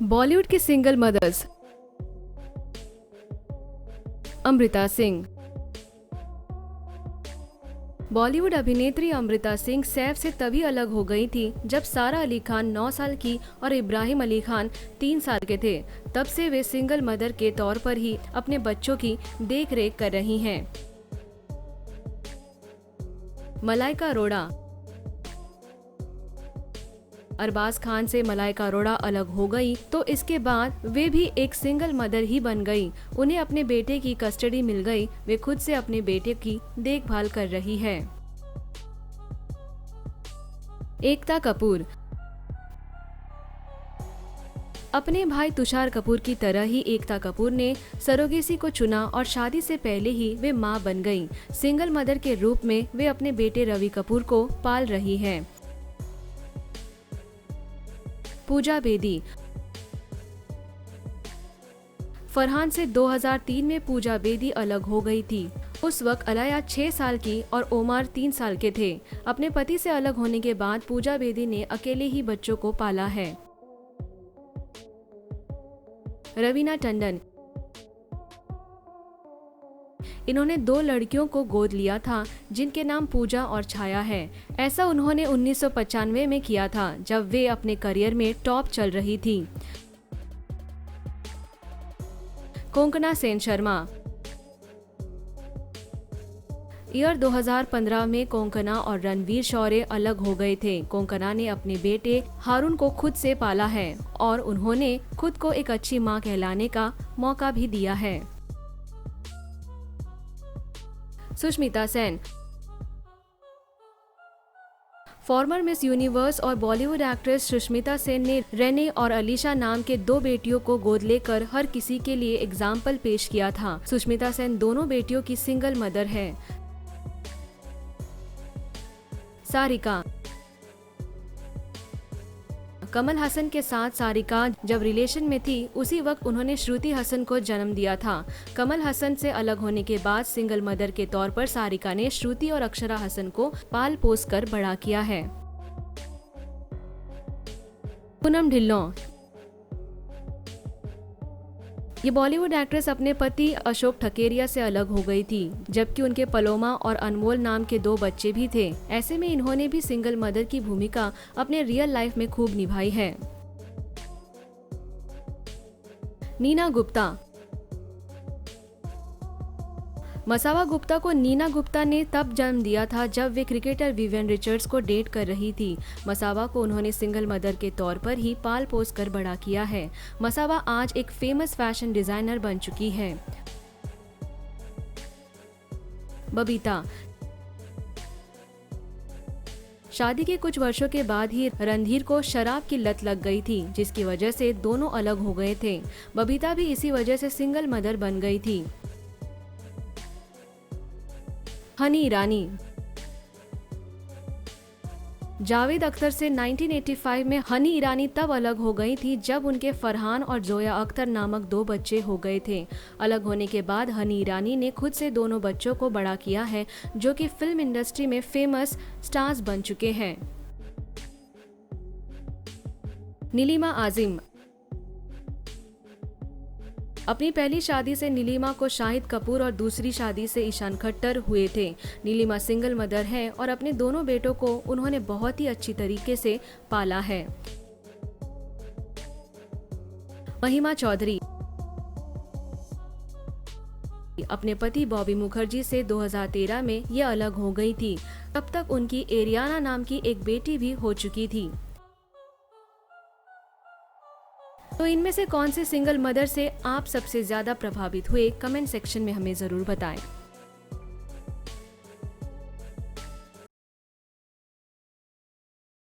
बॉलीवुड की single mothers. Amrita Singh. Bollywood अभिनेत्री अमृता सिंह सैफ से तभी अलग हो गई थी जब सारा अली खान 9 साल की और इब्राहिम अली खान 3 साल के थे। तब से वे सिंगल मदर के तौर पर ही अपने बच्चों की देखरेख कर रही हैं। मलाइका अरोड़ा। अरबाज खान से मलाइका अरोड़ा अलग हो गई तो इसके बाद वे भी एक सिंगल मदर ही बन गई। उन्हें अपने बेटे की कस्टडी मिल गई। वे खुद से अपने बेटे की देखभाल कर रही है। एकता कपूर। अपने भाई तुषार कपूर की तरह ही एकता कपूर ने सरोगेसी को चुना और शादी से पहले ही वे मां बन गईं। सिंगल मदर के रूप में वे अपने बेटे रवि कपूर को पाल रही हैं। पूजा बेदी। फरहान से 2003 में पूजा बेदी अलग हो गई थी। उस वक्त अलाया 6 साल की और ओमार 3 साल के थे। अपने पति से अलग होने के बाद पूजा बेदी ने अकेले ही बच्चों को पाला है। रवीना टंडन। इन्होंने 2 लड़कियों को गोद लिया था जिनके नाम पूजा और छाया है। ऐसा उन्होंने 1995 में किया था जब वे अपने करियर में टॉप चल रही थी। कोंकणा सेन शर्मा। ईयर 2015 में कोंकणा और रणवीर शौर्य अलग हो गए थे। कोंकणा ने अपने बेटे हारून को खुद से पाला है और उन्होंने खुद को एक अच्छी मां कहलाने का मौका भी दिया है। Sushmita Sen. Farmer miss universe और बॉलीवुड एक्ट्रेस सुष्मिता सेन ने रेने और अलीशा नाम के 2 बेटियों को गोद लेकर हर किसी के लिए एग्जाम्पल पेश किया था। सुष्मिता सेन दोनों बेटियों की सिंगल मदर है। सारिका। कमल हसन के साथ सारिका जब रिलेशन में थी उसी वक्त उन्होंने श्रुति हसन को जन्म दिया था। कमल हसन से अलग होने के बाद सिंगल मदर के तौर पर सारिका ने श्रुति और अक्षरा हसन को पाल पोस कर बड़ा किया है। पूनम ढिल्लों। ये बॉलीवुड एक्ट्रेस अपने पति अशोक ठकेरिया से अलग हो गई थी, जबकि उनके पलोमा और अनमोल नाम के 2 बच्चे भी थे। ऐसे में इन्होंने भी सिंगल मदर की भूमिका अपने रियल लाइफ में खूब निभाई है। नीना गुप्ता। मसावा गुप्ता को नीना गुप्ता ने तब जन्म दिया था जब वे क्रिकेटर विवियन रिचर्ड्स को डेट कर रही थी। मसावा को उन्होंने सिंगल मदर के तौर पर ही पाल पोस कर बड़ा किया है। मसावा आज एक फेमस फैशन डिजाइनर बन चुकी है। बबीता। शादी के कुछ वर्षों के बाद ही रणधीर को शराब की लत लग गई थी, जिसकी वजह से दोनों अलग हो गए थे। बबीता भी इसी वजह से सिंगल मदर बन गई थी। हनी ईरानी। जावेद अख्तर से 1985 में हनी ईरानी तब अलग हो गई थी जब उनके फरहान और जोया अख्तर नामक 2 बच्चे हो गए थे। अलग होने के बाद हनी ईरानी ने खुद से दोनों बच्चों को बड़ा किया है, जो कि फिल्म इंडस्ट्री में फेमस स्टार्स बन चुके हैं। नीलिमा आजिम। अपनी पहली शादी से नीलिमा को शाहिद कपूर और दूसरी शादी से ईशान खट्टर हुए थे। नीलिमा सिंगल मदर है और अपने दोनों बेटों को उन्होंने बहुत ही अच्छी तरीके से पाला है। महिमा चौधरी। अपने पति बॉबी मुखर्जी से 2013 में ये अलग हो गई थी। तब तक उनकी एरियाना नाम की एक बेटी भी हो चुकी थी। तो इनमें से कौन से सिंगल मदर से आप सबसे ज्यादा प्रभावित हुए, कमेंट सेक्शन में हमें जरूर बताएं।